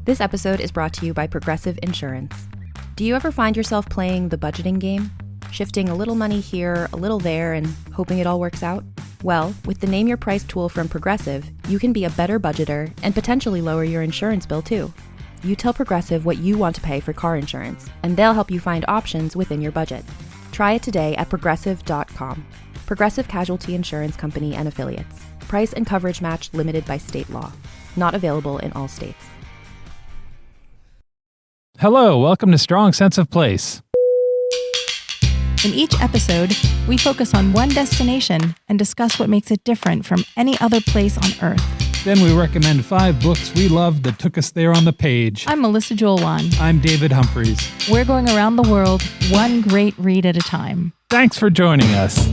This episode is brought to you by Progressive Insurance. Do you ever find yourself playing the budgeting game? Shifting a little money here, a little there, and hoping it all works out? Well, with the Name Your Price tool from Progressive, you can be a better budgeter and potentially lower your insurance bill too. You tell Progressive what you want to pay for car insurance, and they'll help you find options within your budget. Try it today at progressive.com. Progressive Casualty Insurance Company and Affiliates. Price and coverage match limited by state law. Not available in all states. Hello, welcome to Strong Sense of Place. In each episode, we focus on one destination and discuss what makes it different from any other place on Earth. Then we recommend 5 books we loved that took us there on the page. I'm Melissa Joelwan. I'm David Humphreys. We're going around the world, one great read at a time. Thanks for joining us.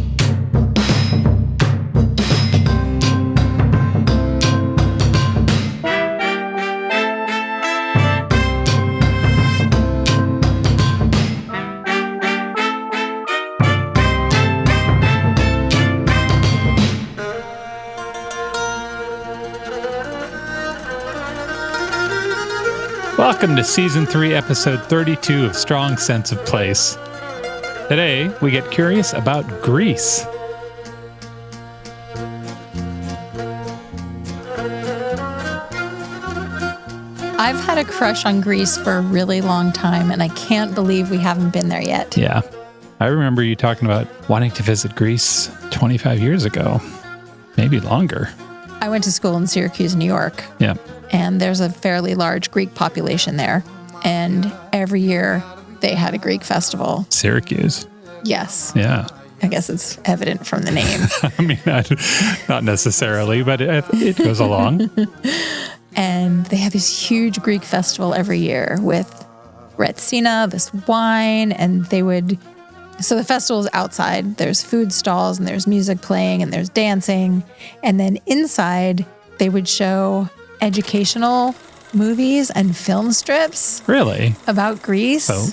Welcome to Season 3, Episode 32 of Strong Sense of Place. Today, we get curious about Greece. I've had a crush on Greece for a really long time, and I can't believe we haven't been there yet. Yeah. I remember you talking about wanting to visit Greece 25 years ago, maybe longer. I went to school in Syracuse, New York. Yeah. And there's a fairly large Greek population there. And every year they had a Greek festival. Syracuse. Yes. Yeah. I guess it's evident from the name. I mean, not necessarily, but it goes along. And they have this huge Greek festival every year with Retsina, this wine, and so the festival is outside. There's food stalls and there's music playing and there's dancing. And then inside they would show educational movies and film strips. Really? About Greece. So,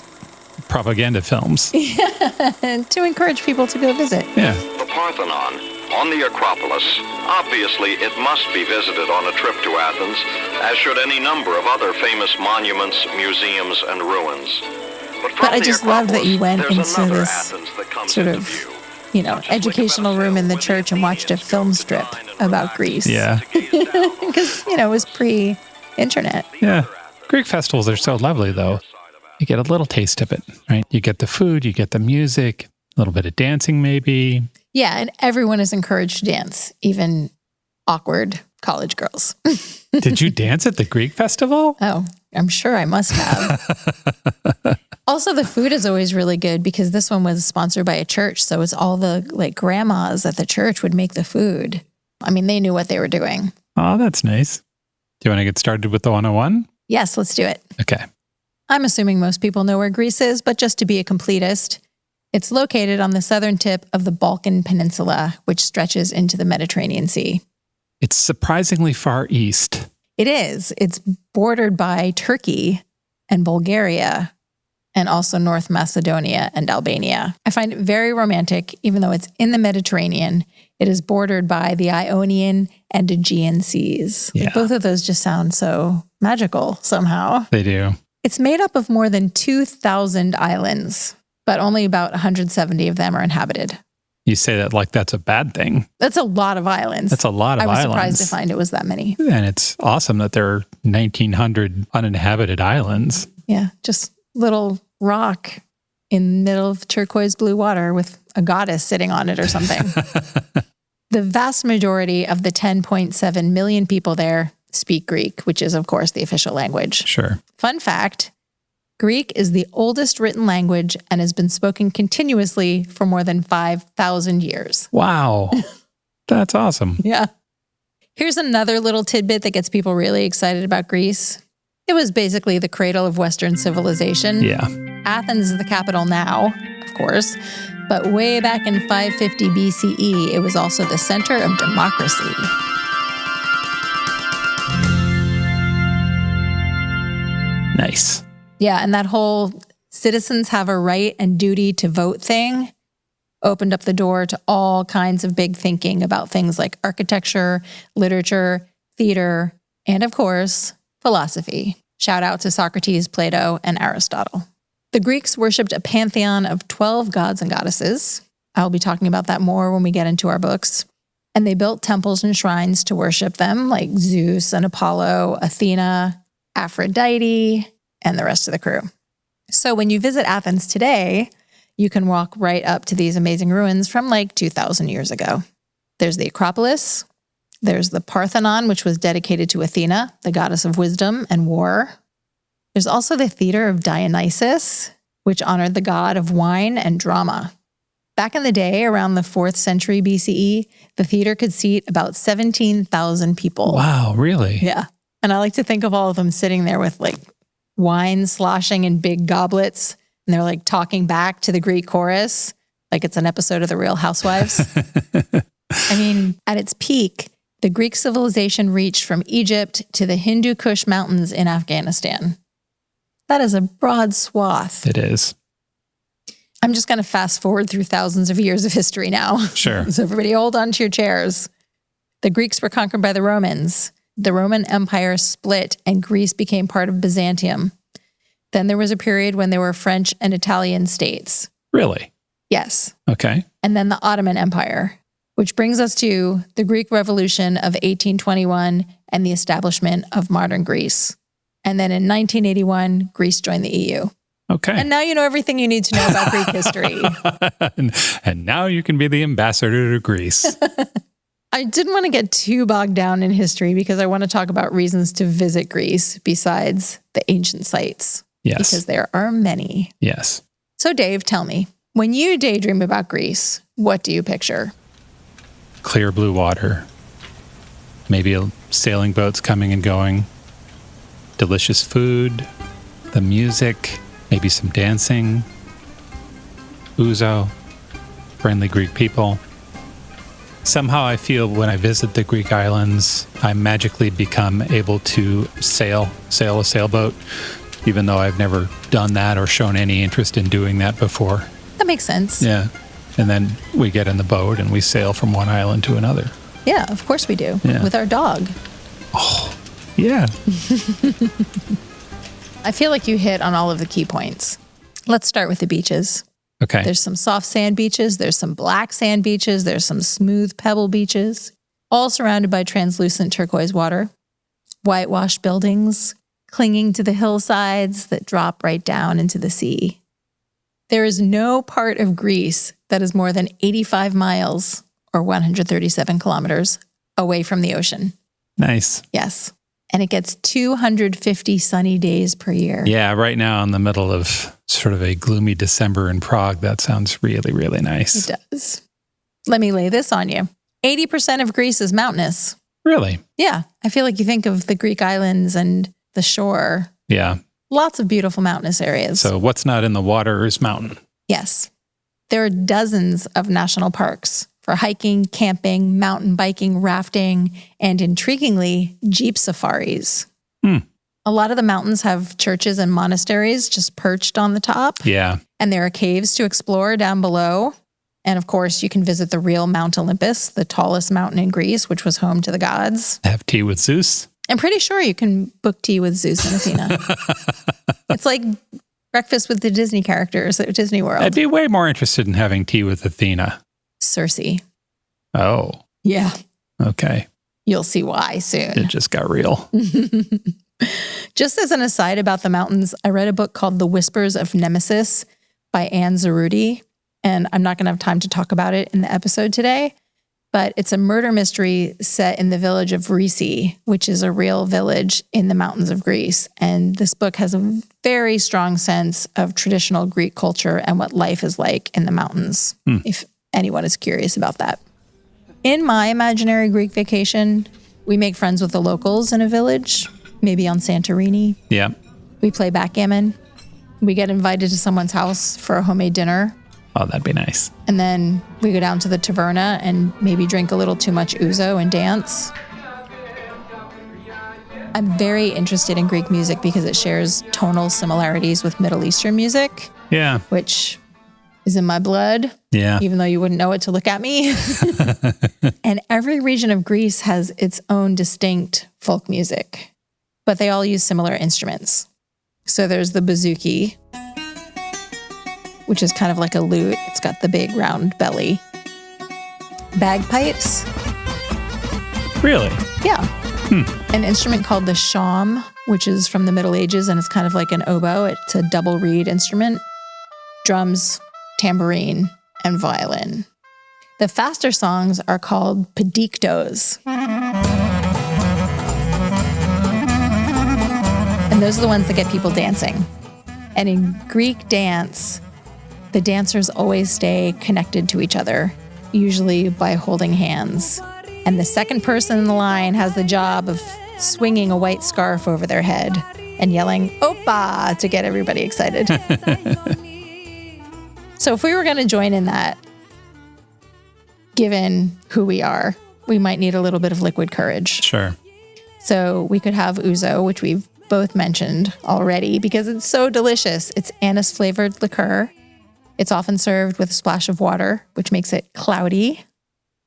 propaganda films. Yeah, to encourage people to go visit. Yeah. The Parthenon, on the Acropolis. Obviously, it must be visited on a trip to Athens, as should any number of other famous monuments, museums, and ruins. But I just love that you went into this sort of, educational room in the church and watched a film strip about Greece. Yeah. Because, it was pre-internet. Yeah. Greek festivals are so lovely, though. You get a little taste of it, right? You get the food, you get the music, a little bit of dancing maybe. Yeah, and everyone is encouraged to dance, even awkward college girls. Did you dance at the Greek festival? Oh, I'm sure I must have. Also, the food is always really good because this one was sponsored by a church. So it's all the grandmas at the church would make the food. I mean, they knew what they were doing. Oh, that's nice. Do you want to get started with the 101? Yes, let's do it. Okay. I'm assuming most people know where Greece is, but just to be a completist, it's located on the southern tip of the Balkan Peninsula, which stretches into the Mediterranean Sea. It's surprisingly far east. It is. It's bordered by Turkey and Bulgaria, and also North Macedonia and Albania. I find it very romantic, even though it's in the Mediterranean. It is bordered by the Ionian and Aegean Seas. Yeah. Both of those just sound so magical somehow. They do. It's made up of more than 2,000 islands, but only about 170 of them are inhabited. You say that like that's a bad thing. That's a lot of islands. That's a lot of islands. I was surprised to find it was that many. And it's awesome that there are 1,900 uninhabited islands. Yeah, just little rock in the middle of turquoise blue water with a goddess sitting on it or something. The vast majority of the 10.7 million people there speak Greek, which is, of course, the official language. Sure. Fun fact, Greek is the oldest written language and has been spoken continuously for more than 5,000 years. Wow. That's awesome. Yeah. Here's another little tidbit that gets people really excited about Greece. It was basically the cradle of Western civilization. Yeah. Athens is the capital now, of course, but way back in 550 BCE, it was also the center of democracy. Nice. Yeah, and that whole citizens have a right and duty to vote thing opened up the door to all kinds of big thinking about things like architecture, literature, theater, and of course, philosophy. Shout out to Socrates, Plato, and Aristotle. The Greeks worshipped a pantheon of 12 gods and goddesses. I'll be talking about that more when we get into our books. And they built temples and shrines to worship them, like Zeus and Apollo, Athena, Aphrodite, and the rest of the crew. So when you visit Athens today, you can walk right up to these amazing ruins from like 2,000 years ago. There's the Acropolis. There's the Parthenon, which was dedicated to Athena, the goddess of wisdom and war. There's also the Theater of Dionysus, which honored the god of wine and drama. Back in the day, around the 4th century BCE, the theater could seat about 17,000 people. Wow, really? Yeah. And I like to think of all of them sitting there with like wine sloshing in big goblets, and they're like talking back to the Greek chorus like it's an episode of The Real Housewives. I mean, at its peak, the Greek civilization reached from Egypt to the Hindu Kush Mountains in Afghanistan. That is a broad swath. It is. I'm just going to fast forward through thousands of years of history now. Sure. So everybody hold on to your chairs. The Greeks were conquered by the Romans. The Roman Empire split and Greece became part of Byzantium. Then there was a period when there were French and Italian states. Really? Yes. Okay. And then the Ottoman Empire, which brings us to the Greek Revolution of 1821 and the establishment of modern Greece. And then in 1981, Greece joined the EU. Okay. And now you know everything you need to know about Greek history. and now you can be the ambassador to Greece. I didn't want to get too bogged down in history because I want to talk about reasons to visit Greece besides the ancient sites. Yes. Because there are many. Yes. So Dave, tell me, when you daydream about Greece, what do you picture? Clear blue water. Maybe sailing boats coming and going. Delicious food. The music. Maybe some dancing. Ouzo. Friendly Greek people. Somehow I feel when I visit the Greek islands, I magically become able to sail a sailboat, even though I've never done that or shown any interest in doing that before. That makes sense. Yeah. And then we get in the boat and we sail from one island to another. Yeah, of course we do. Yeah. With our dog. Oh, yeah. I feel like you hit on all of the key points. Let's start with the beaches. Okay. There's some soft sand beaches. There's some black sand beaches. There's some smooth pebble beaches, all surrounded by translucent turquoise water. Whitewashed buildings clinging to the hillsides that drop right down into the sea. There is no part of Greece that is more than 85 miles or 137 kilometers away from the ocean. Nice. Yes. And it gets 250 sunny days per year. Yeah, right now in the middle of sort of a gloomy December in Prague, that sounds really, really nice. It does. Let me lay this on you. 80% of Greece is mountainous. Really? Yeah. I feel like you think of the Greek islands and the shore. Yeah. Lots of beautiful mountainous areas. So what's not in the water is mountain. Yes. There are dozens of national parks for hiking, camping, mountain biking, rafting, and intriguingly, jeep safaris. A lot of the mountains have churches and monasteries just perched on the top. Yeah. And there are caves to explore down below. And of course, you can visit the real Mount Olympus, the tallest mountain in Greece, which was home to the gods. Have tea with Zeus. I'm pretty sure you can book tea with Zeus and Athena. It's like breakfast with the Disney characters at Disney World. I'd be way more interested in having tea with Athena. Circe. Oh. Yeah. Okay. You'll see why soon. It just got real. Just as an aside about the mountains, I read a book called The Whispers of Nemesis by Anne Zaruti, and I'm not going to have time to talk about it in the episode today, but it's a murder mystery set in the village of Retsina, which is a real village in the mountains of Greece. And this book has a very strong sense of traditional Greek culture and what life is like in the mountains, if anyone is curious about that. In my imaginary Greek vacation, we make friends with the locals in a village, maybe on Santorini. Yeah. We play backgammon. We get invited to someone's house for a homemade dinner. Oh, that'd be nice. And then we go down to the taverna and maybe drink a little too much ouzo and dance. I'm very interested in Greek music because it shares tonal similarities with Middle Eastern music, Yeah. which is in my blood. Yeah. Even though you wouldn't know it to look at me. And every region of Greece has its own distinct folk music. but they all use similar instruments. So there's the bouzouki, which is kind of like a lute. It's got the big round belly. Bagpipes. Really? Yeah. An instrument called the shawm, which is from the Middle Ages, and it's kind of like an oboe. It's a double reed instrument. Drums, tambourine, and violin. The faster songs are called pediktos. And those are the ones that get people dancing. And in Greek dance, the dancers always stay connected to each other, usually by holding hands. And the second person in the line has the job of swinging a white scarf over their head and yelling, "Opa!" to get everybody excited. So if we were going to join in that, given who we are, we might need a little bit of liquid courage. Sure. So we could have Ouzo, which we've both mentioned already because it's so delicious. It's anise-flavored liqueur. It's often served with a splash of water, which makes it cloudy.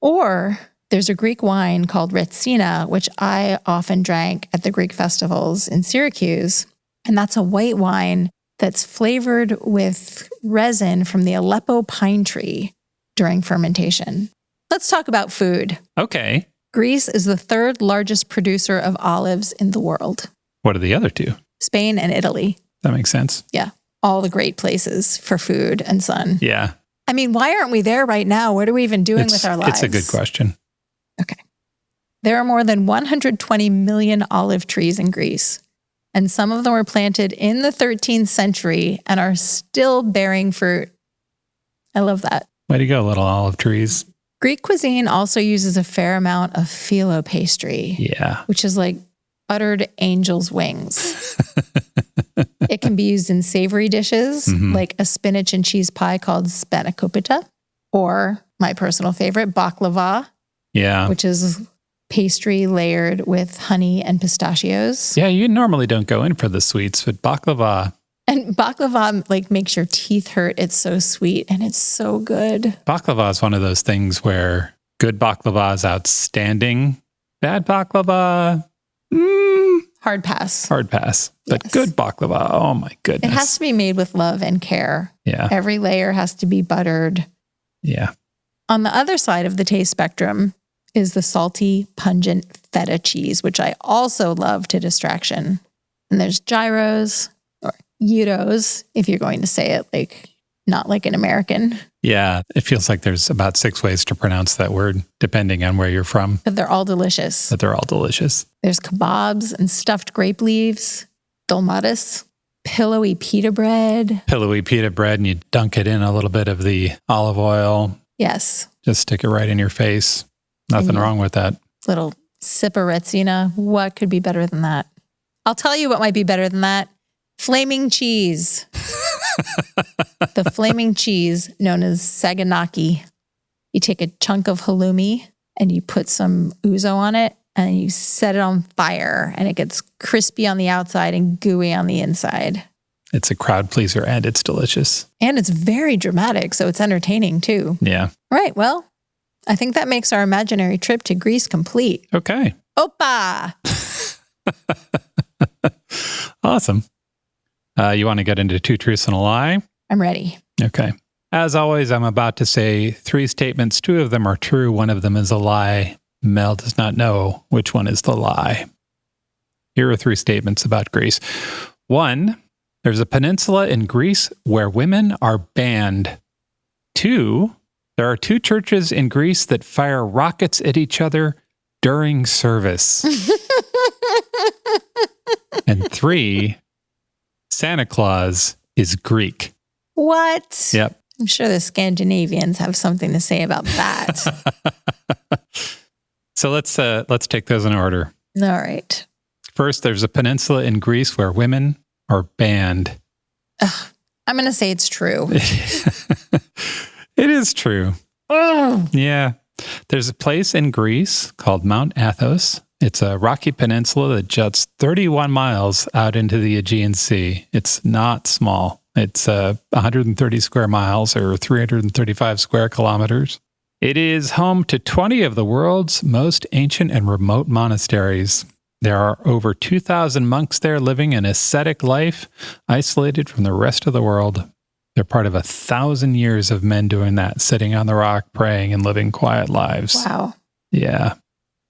Or there's a Greek wine called Retsina, which I often drank at the Greek festivals in Syracuse. And that's a white wine that's flavored with resin from the Aleppo pine tree during fermentation. Let's talk about food. Okay. Greece is the third largest producer of olives in the world. What are the other two? Spain and Italy. That makes sense. Yeah. All the great places for food and sun. Yeah. I mean, why aren't we there right now? What are we even doing with our lives? It's a good question. Okay. There are more than 120 million olive trees in Greece, and some of them were planted in the 13th century and are still bearing fruit. I love that. Way to go, little olive trees. Greek cuisine also uses a fair amount of phyllo pastry, Yeah. which is like buttered angel's wings. It can be used in savory dishes, like a spinach and cheese pie called spanakopita, or my personal favorite, baklava, Yeah. which is pastry layered with honey and pistachios. Yeah, you normally don't go in for the sweets, but baklava. And baklava like makes your teeth hurt. It's so sweet and it's so good. Baklava is one of those things where good baklava is outstanding. Bad baklava, Hard pass. hard pass. But Yes. good baklava, oh my goodness. It has to be made with love and care. Yeah. Every layer has to be buttered. Yeah. On the other side of the taste spectrum is the salty, pungent feta cheese, which I also love to distraction. And there's gyros or gyros, if you're going to say it like not like an American, Yeah. It feels like there's about 6 ways to pronounce that word, depending on where you're from, but they're all delicious. but they're all delicious. There's kebabs and stuffed grape leaves, dolmatis, pillowy pita bread. Pillowy pita bread, and you dunk it in a little bit of the olive oil. Yes, Just stick it right in your face. Nothing wrong with that. little sip of Retsina. What could be better than that? I'll tell you what might be better than that. Flaming cheese. The flaming cheese known as saganaki. You take a chunk of halloumi and you put some ouzo on it and you set it on fire and it gets crispy on the outside and gooey on the inside. It's a crowd pleaser and it's delicious. And it's very dramatic, so it's entertaining too. Yeah. Right, well, I think that makes our imaginary trip to Greece complete. Okay. Opa! Awesome. You want to get into 2 truths and a lie? I'm ready. Okay. As always, I'm about to say 3 statements. 2 of them are true. 1 of them is a lie. Mel does not know which one is the lie. Here are 3 statements about Greece. 1, there's a peninsula in Greece where women are banned. 2, there are 2 churches in Greece that fire rockets at each other during service. And 3, Santa Claus is Greek. What? Yep. I'm sure the Scandinavians have something to say about that. So let's take those in order. All right. First, there's a peninsula in Greece where women are banned. I'm going to say it's true. It is true. Oh. Yeah. There's a place in Greece called Mount Athos. It's a rocky peninsula that juts 31 miles out into the Aegean Sea. It's not small. It's 130 square miles or 335 square kilometers. It is home to 20 of the world's most ancient and remote monasteries. There are over 2,000 monks there living an ascetic life, isolated from the rest of the world. They're part of 1,000 years of men doing that, sitting on the rock, praying, and living quiet lives. Wow. Yeah.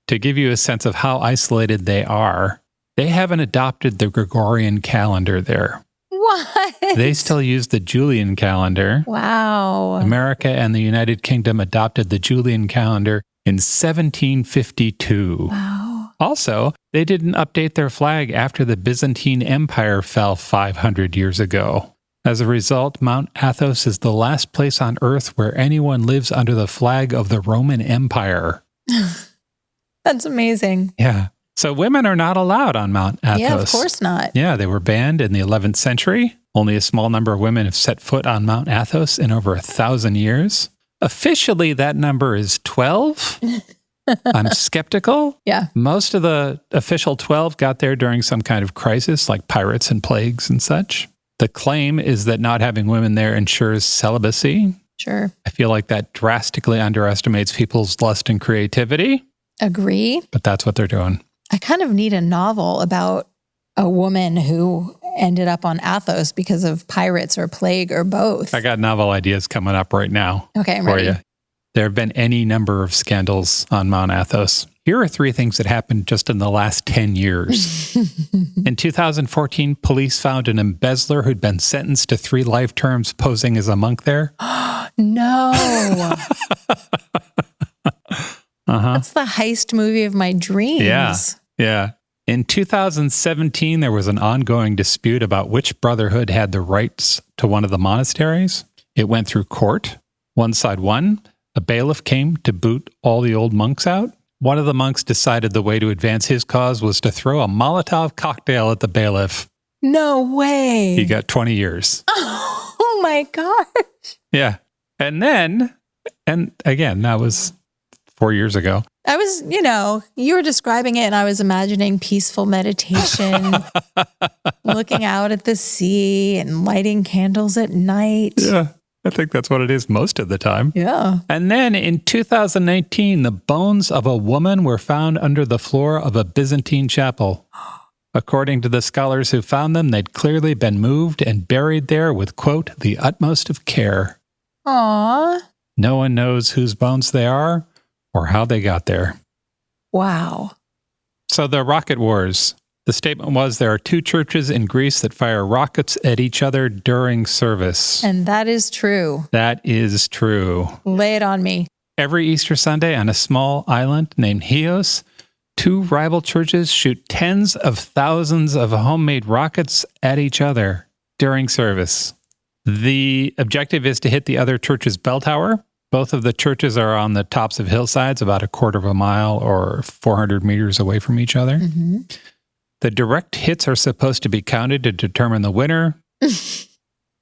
To give you a sense of how isolated they are, they haven't adopted the Gregorian calendar there. What? They still use the Julian calendar. Wow. America and the United Kingdom adopted the Julian calendar in 1752. Wow. Also, they didn't update their flag after the Byzantine Empire fell 500 years ago. As a result, Mount Athos is the last place on Earth where anyone lives under the flag of the Roman Empire. That's amazing. Yeah. So women are not allowed on Mount Athos. Yeah, of course not. Yeah, they were banned in the 11th century. Only a small number of women have set foot on Mount Athos in over 1,000 years. Officially, that number is 12. I'm skeptical. Yeah. Most of the official 12 got there during some kind of crisis, like pirates and plagues and such. The claim is that not having women there ensures celibacy. Sure. I feel like that drastically underestimates people's lust and creativity, Agree. but that's what they're doing. I kind of need a novel about a woman who ended up on Athos because of pirates or plague or both. I got novel ideas coming up right now. Okay, I'm for ready. you. There have been any number of scandals on Mount Athos. Here are 3 things that happened just in the last 10 years. In 2014, police found an embezzler who'd been sentenced to 3 life terms posing as a monk there. No. Uh-huh. That's the heist movie of my dreams. Yeah. In 2017, there was an ongoing dispute about which brotherhood had the rights to one of the monasteries. It went through court. One side won. A bailiff came to boot all the old monks out. One of the monks decided the way to advance his cause was to throw a Molotov cocktail at the bailiff. No way. He got 20 years. Oh my gosh. Yeah. And again, that was 4 years ago. I was, you were describing it and I was imagining peaceful meditation, looking out at the sea and lighting candles at night. Yeah, I think that's what it is most of the time. Yeah. And then in 2019, the bones of a woman were found under the floor of a Byzantine chapel. According to the scholars who found them, they'd clearly been moved and buried there with, quote, the utmost of care. Aw. No one knows whose bones they are or how they got there. Wow. So the rocket wars. The statement was there are 2 churches in Greece that fire rockets at each other during service. And that is true. That is true. Lay it on me. Every Easter Sunday on a small island named Chios, 2 rival churches shoot tens of thousands of homemade rockets at each other during service. The objective is to hit the other church's bell tower. Both of the churches are on the tops of hillsides about a quarter of a mile or 400 meters away from each other. Mm-hmm. The direct hits are supposed to be counted to determine the winner,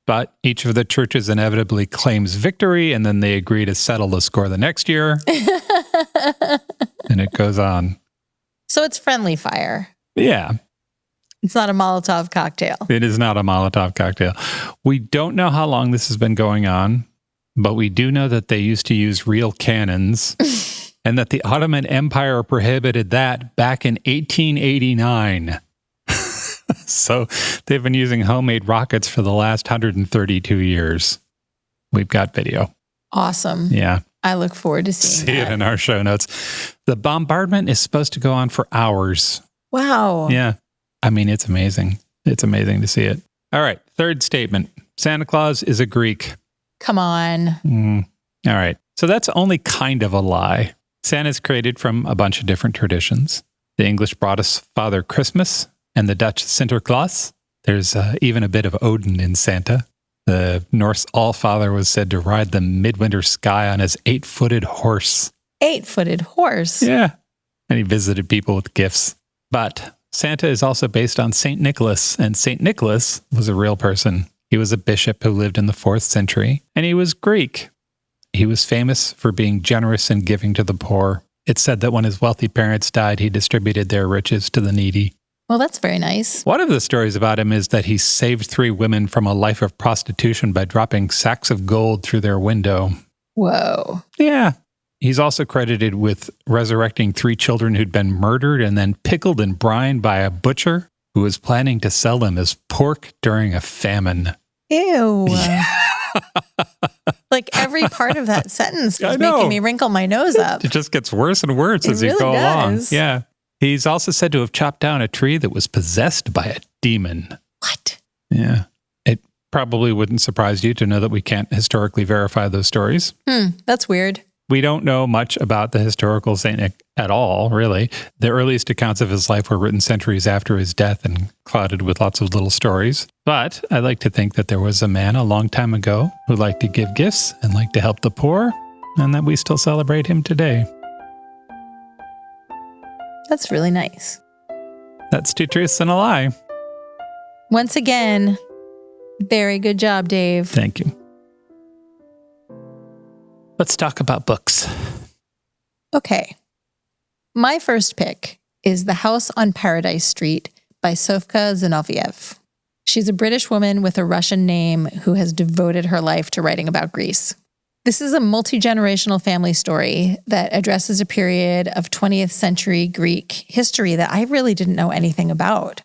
but each of the churches inevitably claims victory, and then they agree to settle the score the next year, and it goes on. So it's friendly fire. Yeah. It's not a Molotov cocktail. It is not a Molotov cocktail. We don't know how long this has been going on, but we do know that they used to use real cannons and that the Ottoman Empire prohibited that back in 1889. So they've been using homemade rockets for the last 132 years. We've got video. Awesome. Yeah. I look forward to seeing See it in our show notes. The bombardment is supposed to go on for hours. Wow. Yeah. I mean, it's amazing. It's amazing to see it. All right. 3rd statement. Santa Claus is a Greek. Come on. All right. So that's only kind of a lie. Santa's created from a bunch of different traditions. The English brought us Father Christmas and the Dutch Sinterklaas. There's even a bit of Odin in Santa. The Norse Allfather was said to ride the midwinter sky on his 8-footed horse. 8-footed horse? Yeah. And he visited people with gifts. But Santa is also based on St. Nicholas, and St. Nicholas was a real person. He was a bishop who lived in the 4th century, and he was Greek. He was famous for being generous and giving to the poor. It's said that when his wealthy parents died, he distributed their riches to the needy. Well, that's very nice. One of the stories about him is that he saved 3 women from a life of prostitution by dropping sacks of gold through their window. Whoa. Yeah. He's also credited with resurrecting 3 children who'd been murdered and then pickled and brined by a butcher who was planning to sell them as pork during a famine. Ew. Like every part of that sentence was making me wrinkle my nose up. It just gets worse and worse as you go along. Yeah. He's also said to have chopped down a tree that was possessed by a demon. What? Yeah. It probably wouldn't surprise you to know that we can't historically verify those stories. That's weird. We don't know much about the historical Saint at all, really. The earliest accounts of his life were written centuries after his death and clouded with lots of little stories. But I like to think that there was a man a long time ago who liked to give gifts and liked to help the poor, and that we still celebrate him today. That's really nice. That's 2 truths and a lie. Once again, very good job, Dave. Thank you. Let's talk about books. Okay. My first pick is The House on Paradise Street by Sofka Zinoviev. She's a British woman with a Russian name who has devoted her life to writing about Greece. This is a multi-generational family story that addresses a period of 20th century Greek history that I really didn't know anything about.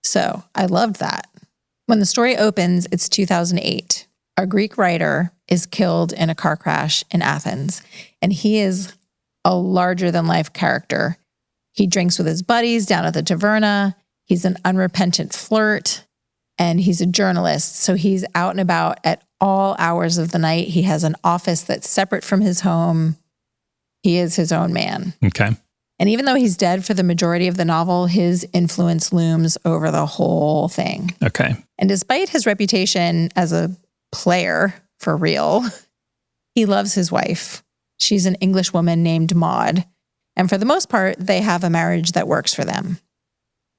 So I loved that. When the story opens, it's 2008. A Greek writer is killed in a car crash in Athens, and he is a larger-than-life character. He drinks with his buddies down at the taverna. He's an unrepentant flirt, and he's a journalist, so he's out and about at all hours of the night. He has an office that's separate from his home. He is his own man. Okay. And even though he's dead for the majority of the novel, his influence looms over the whole thing. Okay. And despite his reputation as a player, for real, he loves his wife. She's an English woman named Maud. And for the most part, they have a marriage that works for them.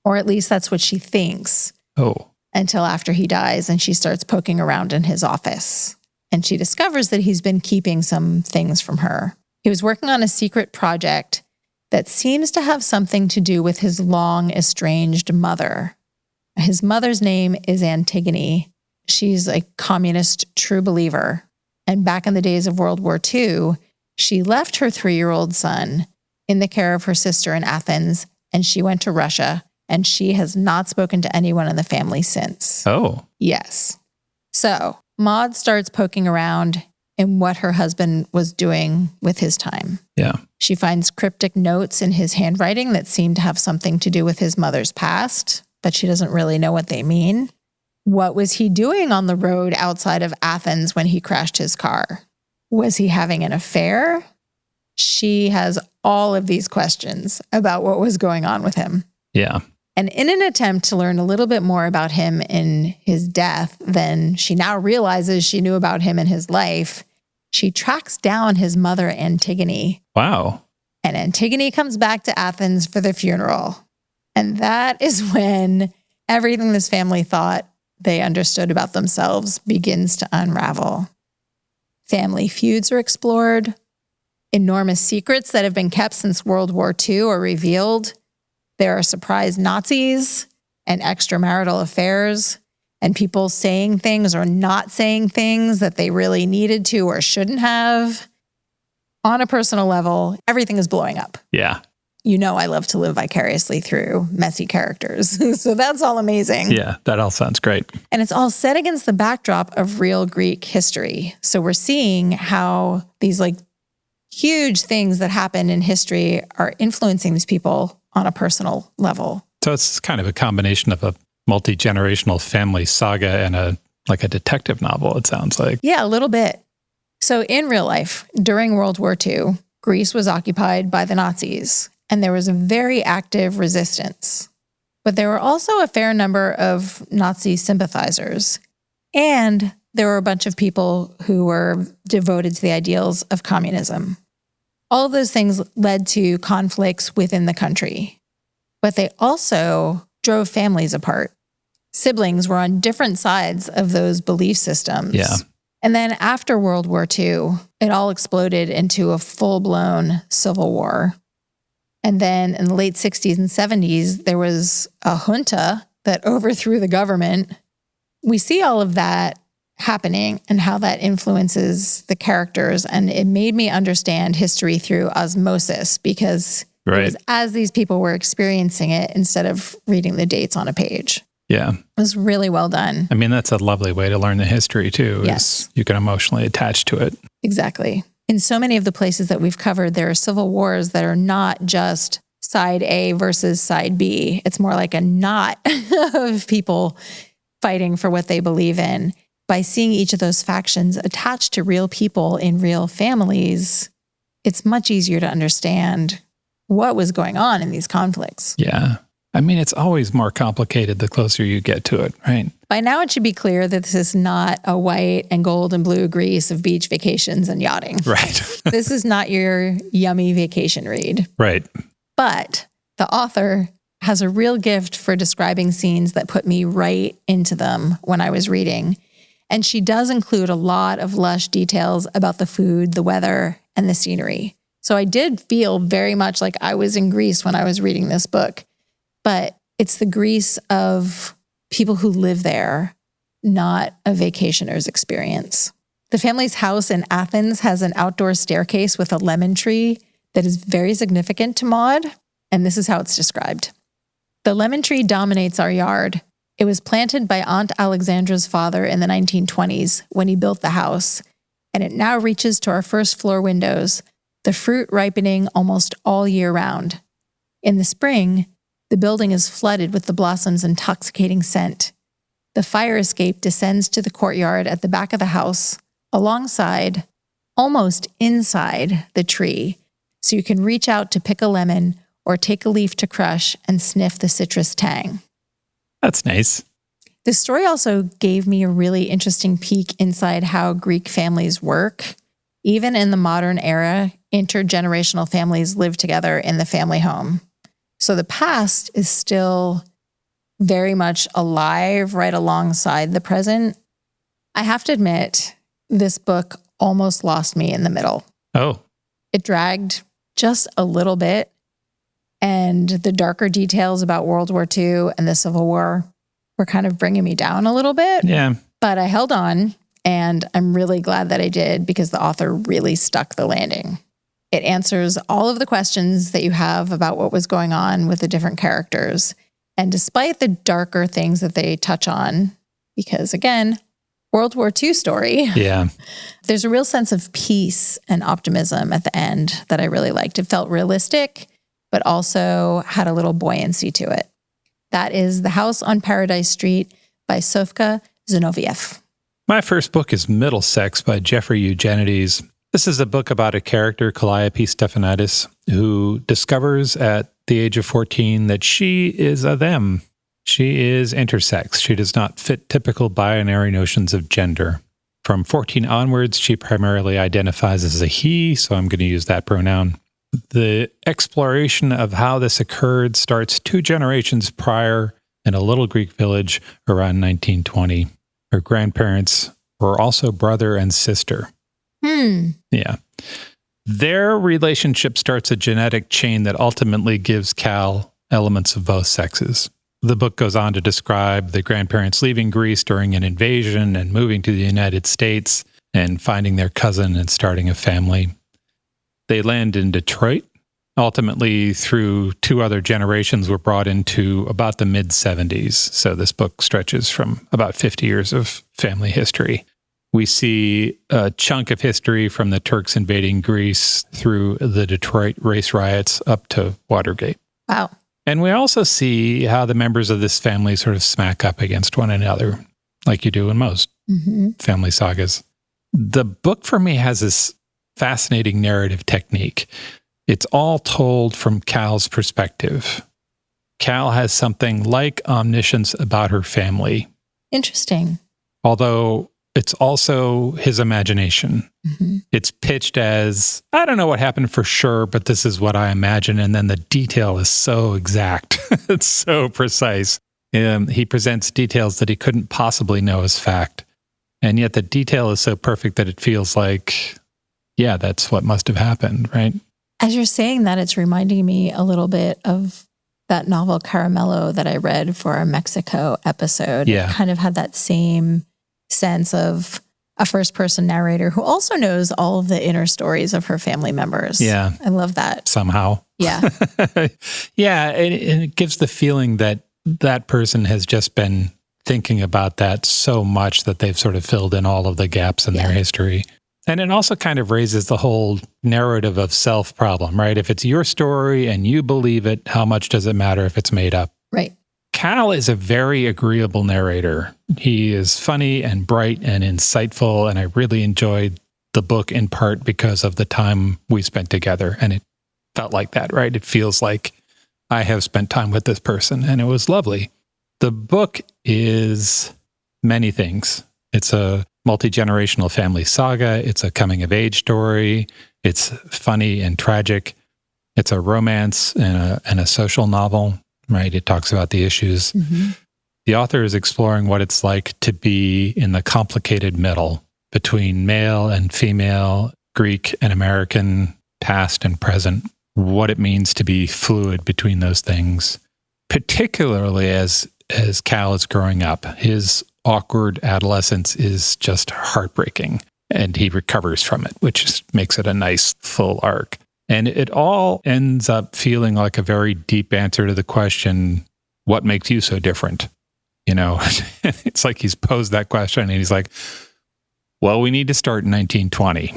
Or at least that's what she thinks. Oh. Until after he dies and she starts poking around in his office. And she discovers that he's been keeping some things from her. He was working on a secret project that seems to have something to do with his long estranged mother. His mother's name is Antigone. She's a communist true believer. And back in the days of World War II, she left her 3-year-old son in the care of her sister in Athens, and she went to Russia, and she has not spoken to anyone in the family since. Oh. Yes. So Maud starts poking around in what her husband was doing with his time. Yeah. She finds cryptic notes in his handwriting that seem to have something to do with his mother's past, but she doesn't really know what they mean. What was he doing on the road outside of Athens when he crashed his car? Was he having an affair? She has all of these questions about what was going on with him. Yeah. And in an attempt to learn a little bit more about him in his death than she now realizes she knew about him in his life, she tracks down his mother, Antigone. Wow. And Antigone comes back to Athens for the funeral. And that is when everything this family thought they understood about themselves begins to unravel. Family feuds are explored. Enormous secrets that have been kept since World War II are revealed. There are surprise Nazis and extramarital affairs and people saying things or not saying things that they really needed to or shouldn't have. On a personal level, everything is blowing up. Yeah. You know I love to live vicariously through messy characters. So that's all amazing. Yeah, that all sounds great. And it's all set against the backdrop of real Greek history. So we're seeing how these huge things that happen in history are influencing these people on a personal level. So it's kind of a combination of a multi-generational family saga and a detective novel, it sounds like. Yeah, a little bit. So in real life, during World War II, Greece was occupied by the Nazis, and there was a very active resistance. But there were also a fair number of Nazi sympathizers, and there were a bunch of people who were devoted to the ideals of communism. All of those things led to conflicts within the country, but they also drove families apart. Siblings were on different sides of those belief systems. Yeah. And then after World War II, it all exploded into a full-blown civil war. And then in the late 60s and 70s, there was a junta that overthrew the government. We see all of that happening and how that influences the characters. And it made me understand history through osmosis because it was as these people were experiencing it instead of reading the dates on a page. Yeah. It was really well done. I mean, that's a lovely way to learn the history too. Yes. You can emotionally attach to it. Exactly. In so many of the places that we've covered, there are civil wars that are not just side A versus side B. It's more like a knot of people fighting for what they believe in. By seeing each of those factions attached to real people in real families, it's much easier to understand what was going on in these conflicts. Yeah. I mean, it's always more complicated the closer you get to it, right? By now, it should be clear that this is not a white and gold and blue Greece of beach vacations and yachting. Right. This is not your yummy vacation read. Right. But the author has a real gift for describing scenes that put me right into them when I was reading. And she does include a lot of lush details about the food, the weather, and the scenery. So I did feel very much like I was in Greece when I was reading this book. But it's the Greece of people who live there, not a vacationer's experience. The family's house in Athens has an outdoor staircase with a lemon tree that is very significant to Maud, and this is how it's described. The lemon tree dominates our yard. It was planted by Aunt Alexandra's father in the 1920s when he built the house, and it now reaches to our first floor windows, the fruit ripening almost all year round. In the spring, the building is flooded with the blossom's intoxicating scent. The fire escape descends to the courtyard at the back of the house, alongside, almost inside the tree, so you can reach out to pick a lemon or take a leaf to crush and sniff the citrus tang. That's nice. The story also gave me a really interesting peek inside how Greek families work. Even in the modern era, intergenerational families live together in the family home. So the past is still very much alive right alongside the present. I have to admit, this book almost lost me in the middle. Oh. It dragged just a little bit, and the darker details about World War II and the Civil War were kind of bringing me down a little bit. Yeah. But I held on, and I'm really glad that I did because the author really stuck the landing. It answers all of the questions that you have about what was going on with the different characters. And despite the darker things that they touch on, because again, World War II story, Yeah. there's a real sense of peace and optimism at the end that I really liked. It felt realistic, but also had a little buoyancy to it. That is The House on Paradise Street by Sofka Zinoviev. My first book is Middlesex by Jeffrey Eugenides. This is a book about a character, Calliope Stefanidis, who discovers at the age of 14 that she is a them. She is intersex. She does not fit typical binary notions of gender. From 14 onwards, she primarily identifies as a he, so I'm going to use that pronoun. The exploration of how this occurred starts 2 generations prior in a little Greek village around 1920. Her grandparents were also brother and sister. Yeah. Their relationship starts a genetic chain that ultimately gives Cal elements of both sexes. The book goes on to describe the grandparents leaving Greece during an invasion and moving to the United States and finding their cousin and starting a family. They land in Detroit. Ultimately, through 2 other generations, were brought into about the mid-70s. So this book stretches from about 50 years of family history. We see a chunk of history from the Turks invading Greece through the Detroit race riots up to Watergate. Wow. And we also see how the members of this family sort of smack up against one another, like you do in most family sagas. The book for me has this fascinating narrative technique. It's all told from Cal's perspective. Cal has something like omniscience about her family. Interesting. Although it's also his imagination. It's pitched as, I don't know what happened for sure, but this is what I imagine. And then the detail is so exact. It's so precise. He presents details that he couldn't possibly know as fact. And yet the detail is so perfect that it feels like, yeah, that's what must have happened, right? As you're saying that, it's reminding me a little bit of that novel Caramello that I read for our Mexico episode. Yeah. It kind of had that same sense of a first-person narrator who also knows all of the inner stories of her family members. Yeah. I love that. Somehow. Yeah. Yeah, and it gives the feeling that that person has just been thinking about that so much that they've sort of filled in all of the gaps in their history. And it also kind of raises the whole narrative of self problem, right? If it's your story and you believe it, how much does it matter if it's made up? Right. Cal is a very agreeable narrator. He is funny and bright and insightful, and I really enjoyed the book in part because of the time we spent together. And it felt like that, right? It feels like I have spent time with this person, and it was lovely. The book is many things. It's a multi-generational family saga. It's a coming-of-age story. It's funny and tragic. It's a romance and a social novel, right? It talks about the issues. Mm-hmm. The author is exploring what it's like to be in the complicated middle between male and female, Greek and American, past and present, what it means to be fluid between those things, particularly as Cal is growing up. His awkward adolescence is just heartbreaking, and he recovers from it, which just makes it a nice full arc. And it all ends up feeling like a very deep answer to the question, what makes you so different? You know, it's like he's posed that question and he's like, well, we need to start in 1920.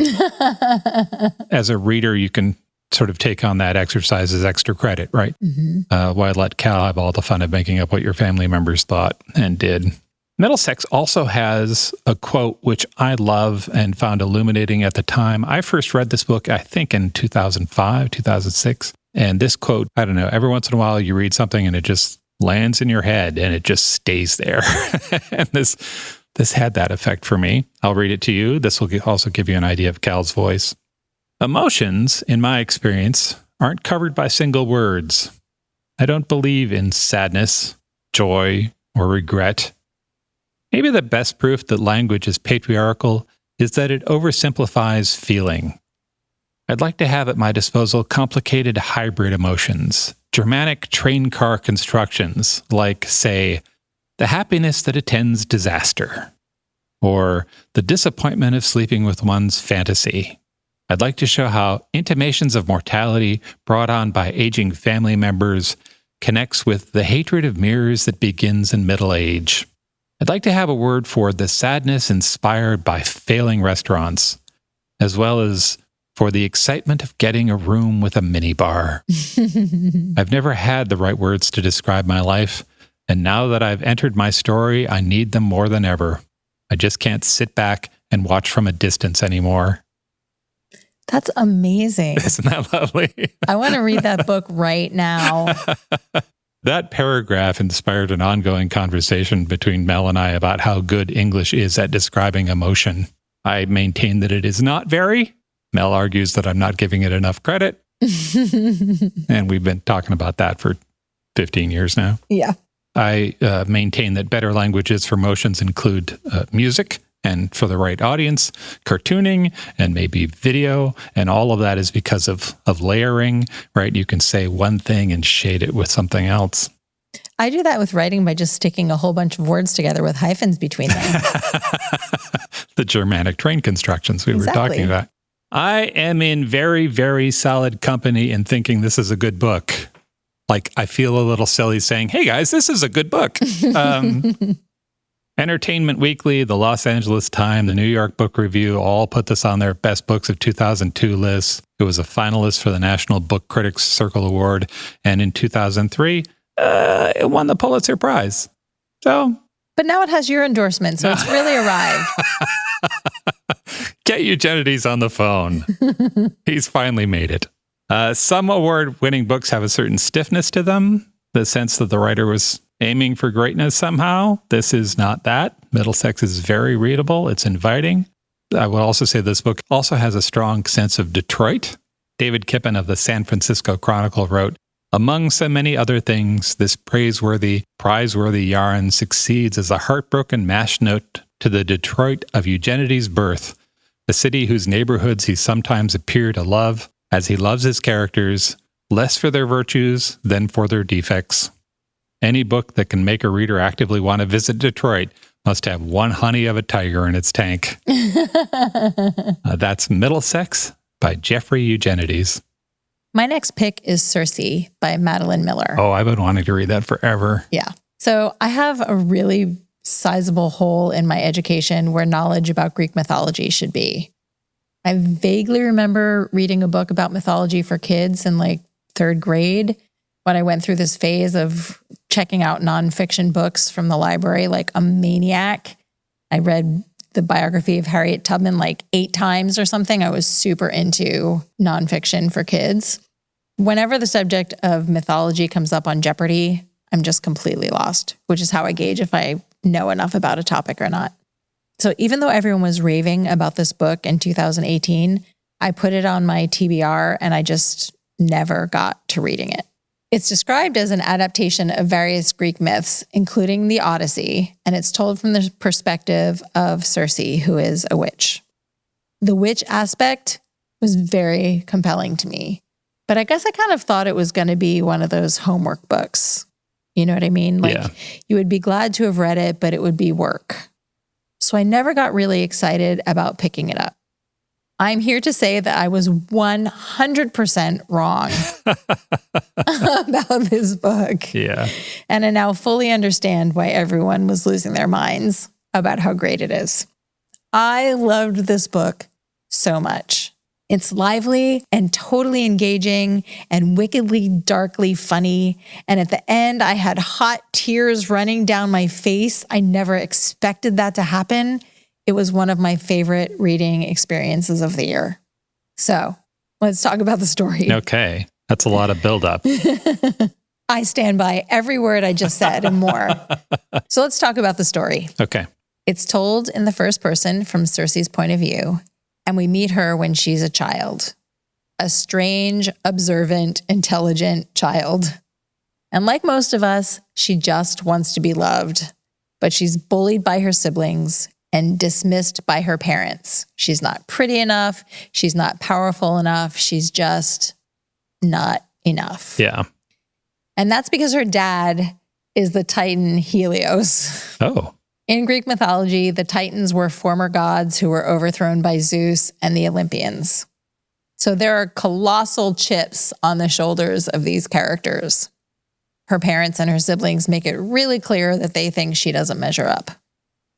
As a reader, you can sort of take on that exercise as extra credit, right? Mm-hmm. Why let Cal have all the fun of making up what your family members thought and did. Middlesex also has a quote which I love and found illuminating at the time. I first read this book, I think in 2005, 2006. And this quote, I don't know, every once in a while you read something and it just lands in your head and it just stays there. And this had that effect for me. I'll read it to you. This will also give you an idea of Cal's voice. Emotions, in my experience, aren't covered by single words. I don't believe in sadness, joy, or regret. Maybe the best proof that language is patriarchal is that it oversimplifies feeling. I'd like to have at my disposal complicated hybrid emotions, Germanic train car constructions, like, say, the happiness that attends disaster, or the disappointment of sleeping with one's fantasy. I'd like to show how intimations of mortality brought on by aging family members connects with the hatred of mirrors that begins in middle age. I'd like to have a word for the sadness inspired by failing restaurants, as well as for the excitement of getting a room with a minibar. I've never had the right words to describe my life, and now that I've entered my story, I need them more than ever. I just can't sit back and watch from a distance anymore. That's amazing. Isn't that lovely? I want to read that book right now. That paragraph inspired an ongoing conversation between Mel and I about how good English is at describing emotion. I maintain that it is not very. Mel argues that I'm not giving it enough credit. And we've been talking about that for 15 years now. Yeah. I maintain that better languages for emotions include music, and for the right audience, cartooning, and maybe video. And all of that is because of layering, right? You can say one thing and shade it with something else. I do that with writing by just sticking a whole bunch of words together with hyphens between them. The Germanic train constructions we were talking about. I am in very, very solid company in thinking this is a good book. Like, I feel a little silly saying, hey guys, this is a good book. Entertainment Weekly, the Los Angeles Times, the New York Book Review all put this on their Best Books of 2002 list. It was a finalist for the National Book Critics Circle Award. And in 2003, it won the Pulitzer Prize. So, but now it has your endorsement, so it's really arrived. Get Eugenides on the phone. He's finally made it. Some award-winning books have a certain stiffness to them, the sense that the writer was aiming for greatness somehow. This is not that. Middlesex is very readable. It's inviting. I would also say this book also has a strong sense of Detroit. David Kippen of the San Francisco Chronicle wrote, among so many other things, this praiseworthy, prizeworthy yarn succeeds as a heartbroken mash note to the Detroit of Eugenides' birth, the city whose neighborhoods he sometimes appeared to love, as he loves his characters, less for their virtues than for their defects. Any book that can make a reader actively want to visit Detroit Must have one honey of a tiger in its tank. That's Middlesex by Geoffrey Eugenides. My next pick is Circe by Madeline Miller. Oh, I've been wanting to read that forever. Yeah. So I have a really sizable hole in my education where knowledge about Greek mythology should be. I vaguely remember reading a book about mythology for kids in like 3rd grade when I went through this phase of checking out nonfiction books from the library like a maniac. I read the biography of Harriet Tubman like 8 times or something. I was super into nonfiction for kids. Whenever the subject of mythology comes up on Jeopardy, I'm just completely lost, which is how I gauge if I know enough about a topic or not. So even though everyone was raving about this book in 2018, I put it on my TBR and I just never got to reading it. It's described as an adaptation of various Greek myths, including the Odyssey, and it's told from the perspective of Circe, who is a witch. The witch aspect was very compelling to me, but I guess I kind of thought it was going to be one of those homework books. You know what I mean? Like you would be glad to have read it, but it would be work. So I never got really excited about picking it up. I'm here to say that I was 100% wrong about this book. Yeah. And I now fully understand why everyone was losing their minds about how great it is. I loved this book so much. It's lively and totally engaging and wickedly darkly funny. And at the end, I had hot tears running down my face. I never expected that to happen. It was one of my favorite reading experiences of the year. So let's talk about the story. Okay. That's a lot of buildup. I stand by every word I just said and more. So let's talk about the story. Okay. It's told in the first person from Circe's point of view, and we meet her when she's a child. A strange, observant, intelligent child. And like most of us, she just wants to be loved, but she's bullied by her siblings and dismissed by her parents. She's not pretty enough. She's not powerful enough. She's just not enough. Yeah. And that's because her dad is the Titan Helios. Oh. In Greek mythology, the Titans were former gods who were overthrown by Zeus and the Olympians. So there are colossal chips on the shoulders of these characters. Her parents and her siblings make it really clear that they think she doesn't measure up.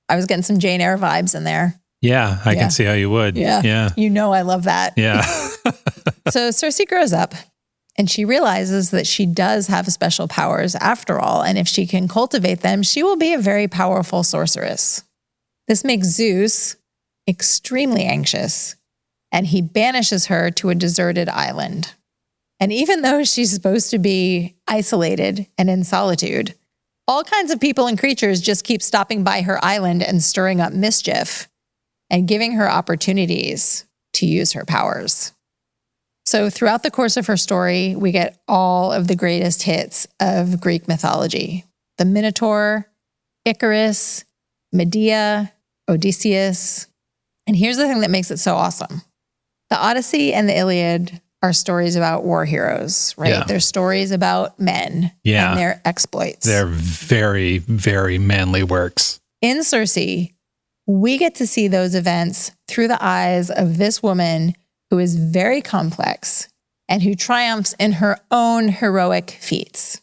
I was getting some Jane Eyre vibes in there. Yeah, I can see how you would. Yeah. You know I love that. Yeah. So Circe grows up and she realizes that she does have special powers after all. And if she can cultivate them, she will be a very powerful sorceress. This makes Zeus extremely anxious and he banishes her to a deserted island. And even though she's supposed to be isolated and in solitude, all kinds of people and creatures just keep stopping by her island and stirring up mischief and giving her opportunities to use her powers. So throughout the course of her story, we get all of the greatest hits of Greek mythology. The Minotaur, Icarus, Medea, Odysseus. And here's the thing that makes it so awesome. The Odyssey and the Iliad are stories about war heroes, right? Yeah. They're stories about men and their exploits. They're very, very manly works. In Circe, we get to see those events through the eyes of this woman who is very complex and who triumphs in her own heroic feats.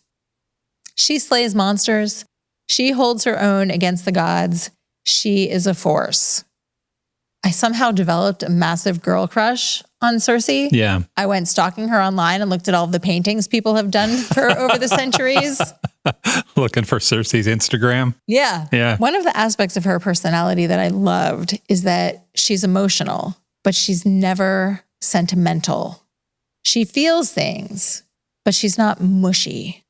She slays monsters. She holds her own against the gods. She is a force. I somehow developed a massive girl crush on Circe. Yeah. I went stalking her online and looked at all the paintings people have done for her over the centuries. Looking for Circe's Instagram. Yeah. Yeah. One of the aspects of her personality that I loved is that she's emotional, but she's never sentimental. She feels things, but she's not mushy.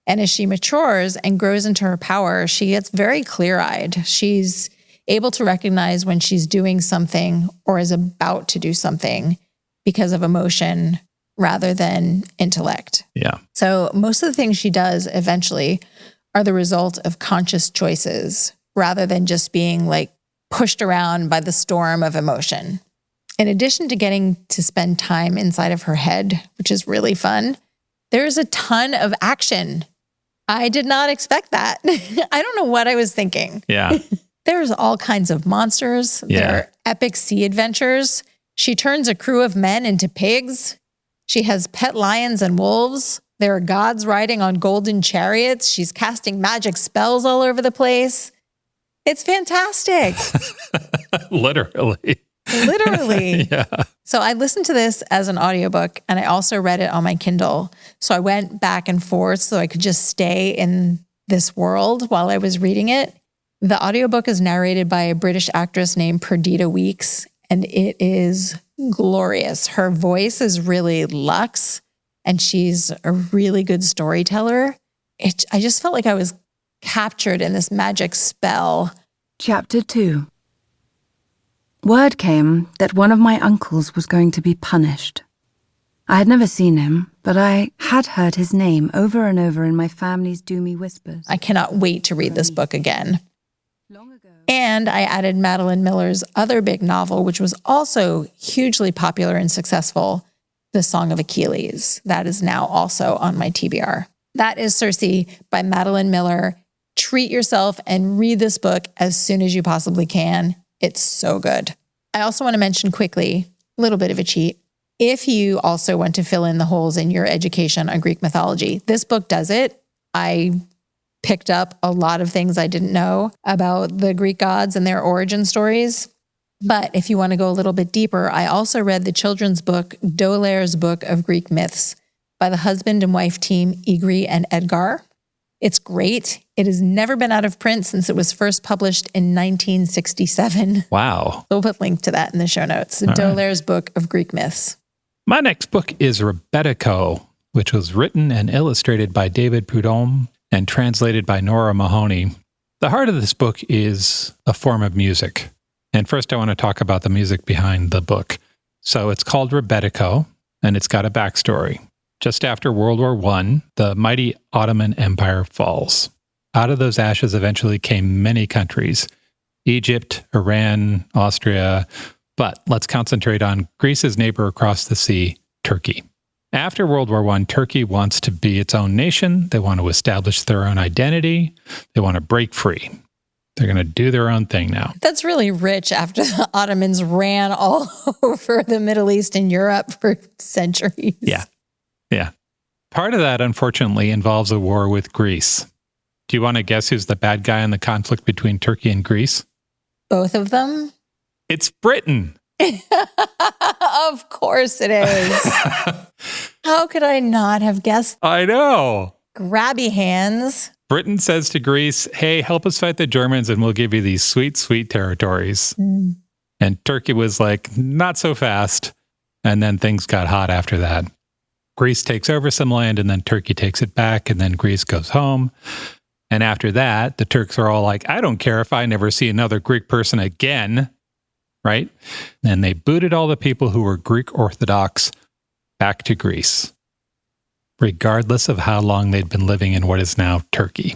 And as she matures and grows into her power, she gets very clear-eyed. She's able to recognize when she's doing something or is about to do something because of emotion rather than intellect. Yeah. So most of the things she does eventually are the result of conscious choices rather than just being like pushed around by the storm of emotion. In addition to getting to spend time inside of her head, which is really fun, there's a ton of action. I did not expect that. I don't know what I was thinking. Yeah. There's all kinds of monsters. Yeah. There are epic sea adventures. She turns a crew of men into pigs. She has pet lions and wolves. There are gods riding on golden chariots. She's casting magic spells all over the place. It's fantastic. Literally. Literally. Yeah. So I listened to this as an audiobook, and I also read it on my Kindle. So I went back and forth so I could just stay in this world while I was reading it. The audiobook is narrated by a British actress named Perdita Weeks, and it is glorious. Her voice is really luxe, and she's a really good storyteller. I just felt like I was captured in this magic spell. Chapter 2. Word came that one of my uncles was going to be punished. I had never seen him, but I had heard his name over and over in my family's doomy whispers. I cannot wait to read this book again. And I added Madeline Miller's other big novel, which was also hugely popular and successful, The Song of Achilles. That is now also on my TBR. That is Circe by Madeline Miller. Treat yourself and read this book as soon as you possibly can. It's so good. I also want to mention quickly, a little bit of a cheat. If you also want to fill in the holes in your education on Greek mythology, this book does it. I picked up a lot of things I didn't know about the Greek gods and their origin stories. But if you want to go a little bit deeper, I also read the children's book, D'Aulaire's Book of Greek Myths by the husband and wife team, Igri and Edgar. It's great. It has never been out of print since it was first published in 1967. Wow. We'll put a link to that in the show notes. D'Aulaire's Book of Greek Myths. My next book is Rebetiko, which was written and illustrated by David Prudhomme and translated by Nora Mahoney. The heart of this book is a form of music. And first I want to talk about the music behind the book. So it's called Rebetiko, and it's got a backstory. Just after World War I, the mighty Ottoman Empire falls. Out of those ashes eventually came many countries: Egypt, Iran, Austria. But let's concentrate on Greece's neighbor across the sea, Turkey. After World War I, Turkey wants to be its own nation. They want to establish their own identity. They want to break free. They're going to do their own thing now. That's really rich after the Ottomans ran all over the Middle East and Europe for centuries. Yeah. Part of that, unfortunately, involves a war with Greece. Do you want to guess who's the bad guy in the conflict between Turkey and Greece? Both of them? It's Britain. Of course it is. How could I not have guessed? I know. Grabby hands. Britain says to Greece, hey, help us fight the Germans and we'll give you these sweet, sweet territories. And Turkey was like, not so fast. And then things got hot after that. Greece takes over some land and then Turkey takes it back and then Greece goes home. And after that, the Turks are all like, I don't care if I never see another Greek person again, right? And they booted all the people who were Greek Orthodox back to Greece, regardless of how long they'd been living in what is now Turkey.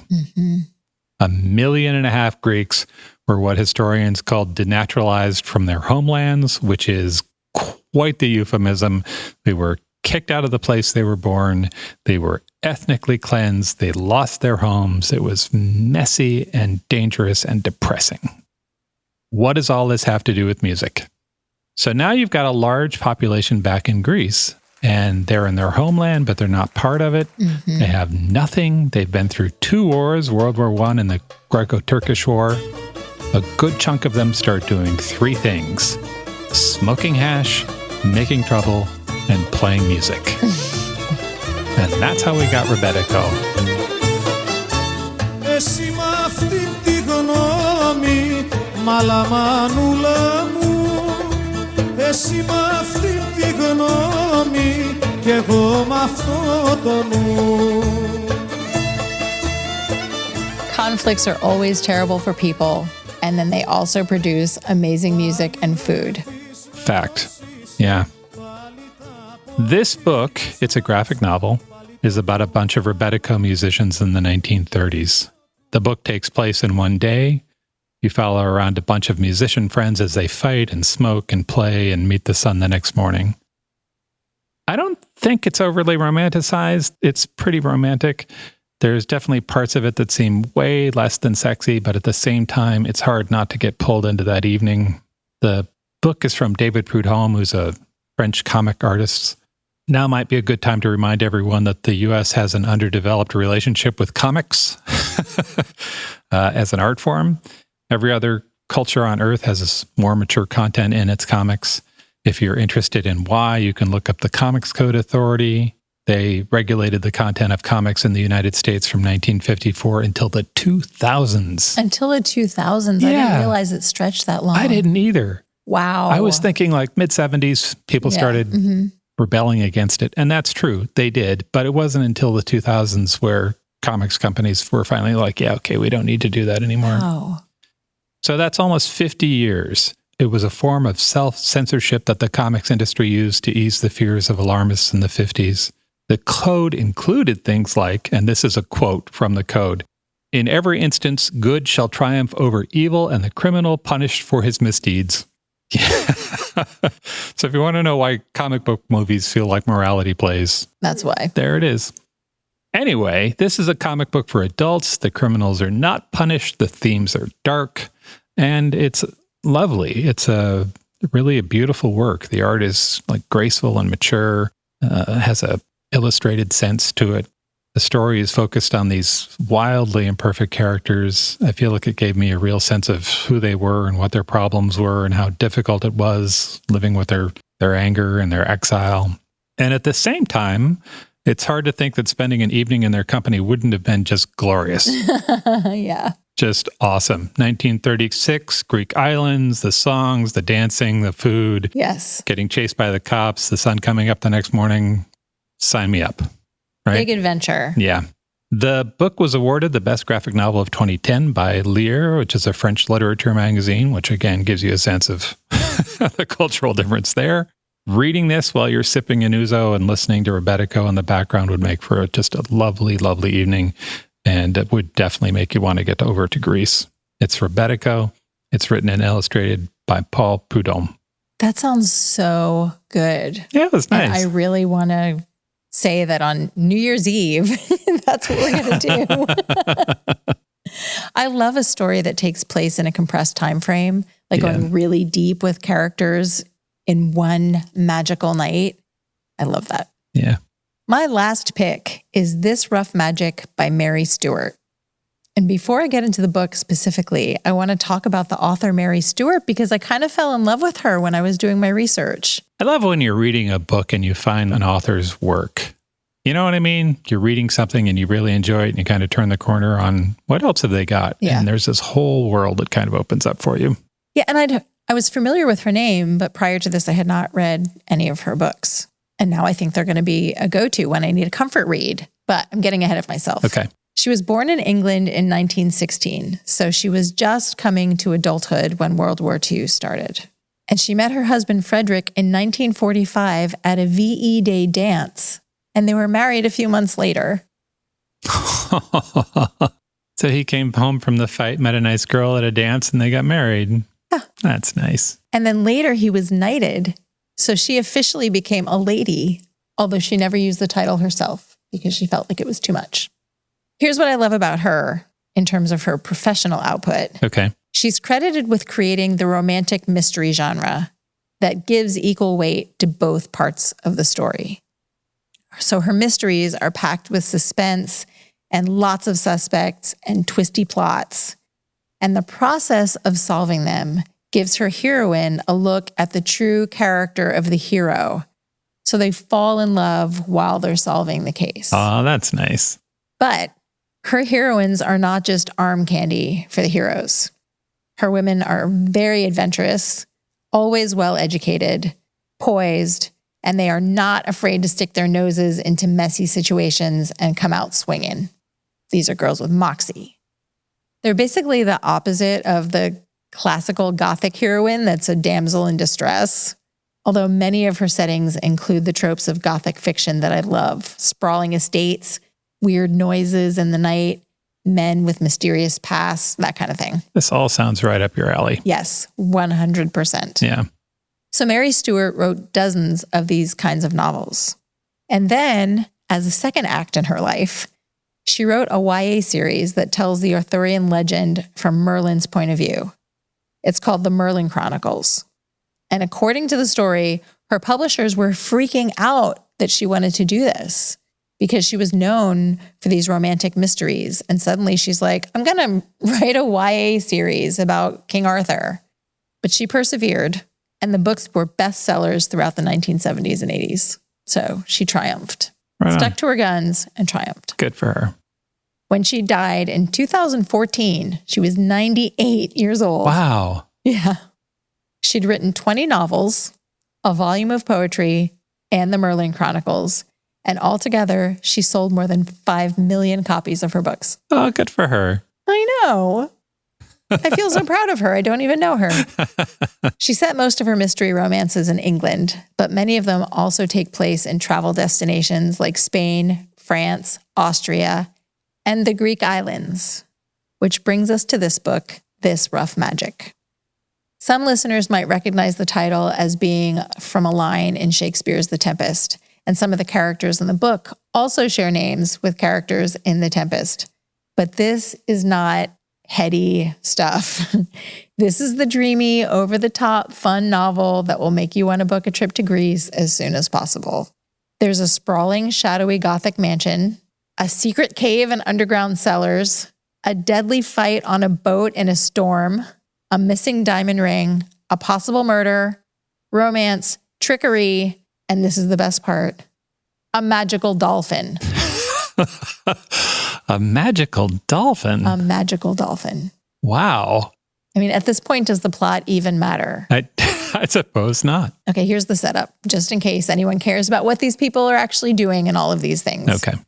1.5 million Greeks were what historians called denaturalized from their homelands, which is quite the euphemism. They were kicked out of the place they were born. They were ethnically cleansed. They lost their homes. It was messy and dangerous and depressing. What does all this have to do with music? So now you've got a large population back in Greece, and they're in their homeland, but they're not part of it. They have nothing. They've been through 2 wars, World War I and the Greco-Turkish War. A good chunk of them start doing 3 things: smoking hash, making trouble, and playing music. And that's how we got Rebetiko. Εσύ μ' αυτή τη γνώμη, μαλαμανούλα μου. Εσύ μ' αυτή τη γνώμη, κι εγώ μ' αυτό το νου. Conflicts are always terrible for people, and then they also produce amazing music and food. Fact. Yeah. This book, it's a graphic novel, is about a bunch of Rebetiko musicians in the 1930s. The book takes place in one day. You follow around a bunch of musician friends as they fight and smoke and play and meet the sun the next morning. I don't think it's overly romanticized. It's pretty romantic. There's definitely parts of it that seem way less than sexy, but at the same time, it's hard not to get pulled into that evening. The book is from David Prudhomme, who's a French comic artist. Now might be a good time to remind everyone that the U.S. has an underdeveloped relationship with comics as an art form. Every other culture on Earth has more mature content in its comics. If you're interested in why, you can look up the Comics Code Authority. They regulated the content of comics in the United States from 1954 until the 2000s. Until the 2000s? I didn't realize it stretched that long. I didn't either. Wow. I was thinking like mid-70s, people started rebelling against it. And that's true. They did. But it wasn't until the 2000s where comics companies were finally like, yeah, okay, we don't need to do that anymore. Wow. So that's almost 50 years. It was a form of self-censorship that the comics industry used to ease the fears of alarmists in the 50s. The code included things like, and this is a quote from the code, "In every instance, good shall triumph over evil and the criminal punished for his misdeeds." So if you want to know why comic book movies feel like morality plays, that's why. There it is. Anyway, this is a comic book for adults. The criminals are not punished. The themes are dark. And it's lovely. It's really a beautiful work. The art is like graceful and mature, has a illustrated sense to it. The story is focused on these wildly imperfect characters. I feel like it gave me a real sense of who they were and what their problems were and how difficult it was living with their anger and their exile. And at the same time, it's hard to think that spending an evening in their company wouldn't have been just glorious. Yeah. Just awesome. 1936, Greek islands, the songs, the dancing, the food. Yes. Getting chased by the cops, the sun coming up the next morning. Sign me up. Right? Big adventure. Yeah. The book was awarded the best graphic novel of 2010 by Lire, which is a French literature magazine, which again gives you a sense of the cultural difference there. Reading this while you're sipping an Ouzo and listening to Rebetiko in the background would make for just a lovely, lovely evening. And it would definitely make you want to get over to Greece. It's Rebetiko. It's written and illustrated by Paul Prudhomme. That sounds so good. Yeah, it was nice. And I really want to say that on New Year's Eve, that's what we're going to do. I love a story that takes place in a compressed time frame, like going really deep with characters in one magical night. I love that. Yeah. My last pick is This Rough Magic by Mary Stuart. And before I get into the book specifically, I want to talk about the author Mary Stuart because I kind of fell in love with her when I was doing my research. I love when you're reading a book and you find an author's work. You know what I mean? You're reading something and you really enjoy it and you kind of turn the corner on what else have they got? Yeah. And there's this whole world that kind of opens up for you. Yeah, and I was familiar with her name, but prior to this, I had not read any of her books. And now I think they're going to be a go-to when I need a comfort read, but I'm getting ahead of myself. Okay. She was born in England in 1916, so she was just coming to adulthood when World War II started. And she met her husband, Frederick, in 1945 at a VE Day dance, and they were married a few months later. So he came home from the fight, met a nice girl at a dance, and they got married. Yeah. That's nice. And then later he was knighted, so she officially became a lady, although she never used the title herself because she felt like it was too much. Here's what I love about her in terms of her professional output. Okay. She's credited with creating the romantic mystery genre that gives equal weight to both parts of the story. So her mysteries are packed with suspense and lots of suspects and twisty plots. And the process of solving them gives her heroine a look at the true character of the hero. So they fall in love while they're solving the case. Oh, that's nice. But her heroines are not just arm candy for the heroes. Her women are very adventurous, always well-educated, poised, and they are not afraid to stick their noses into messy situations and come out swinging. These are girls with moxie. They're basically the opposite of the classical Gothic heroine that's a damsel in distress, although many of her settings include the tropes of Gothic fiction that I love: sprawling estates, weird noises in the night, men with mysterious pasts, that kind of thing. This all sounds right up your alley. Yes, 100%. Yeah. So Mary Stuart wrote dozens of these kinds of novels. And then, as a second act in her life, She wrote a YA series that tells the Arthurian legend from Merlin's point of view. It's called The Merlin Chronicles. And according to the story, her publishers were freaking out that she wanted to do this because she was known for these romantic mysteries. And suddenly she's like, I'm going to write a YA series about King Arthur. But she persevered, and the books were bestsellers throughout the 1970s and 80s. So she triumphed. Right Stuck on. to her guns and triumphed. Good for her. When she died in 2014, she was 98 years old. Wow. Yeah. She'd written 20 novels, a volume of poetry, and the Merlin Chronicles. And altogether, she sold more than 5 million copies of her books. Oh, good for her. I know. I feel so proud of her. I don't even know her. She set most of her mystery romances in England, but many of them also take place in travel destinations like Spain, France, Austria, and the Greek islands, which brings us to this book, This Rough Magic. Some listeners might recognize the title as being from a line in Shakespeare's The Tempest, and some of the characters in the book also share names with characters in The Tempest. But this is not heady stuff. This is the dreamy, over-the-top, fun novel that will make you want to book a trip to Greece as soon as possible. There's a sprawling, shadowy Gothic mansion, a secret cave and underground cellars, a deadly fight on a boat in a storm, a missing diamond ring, a possible murder, romance, trickery, and this is the best part, a magical dolphin. A magical dolphin? A magical dolphin. Wow. I mean, at this point, does the plot even matter? I suppose not. Okay, here's the setup, just in case anyone cares about what these people are actually doing in all of these things. Okay.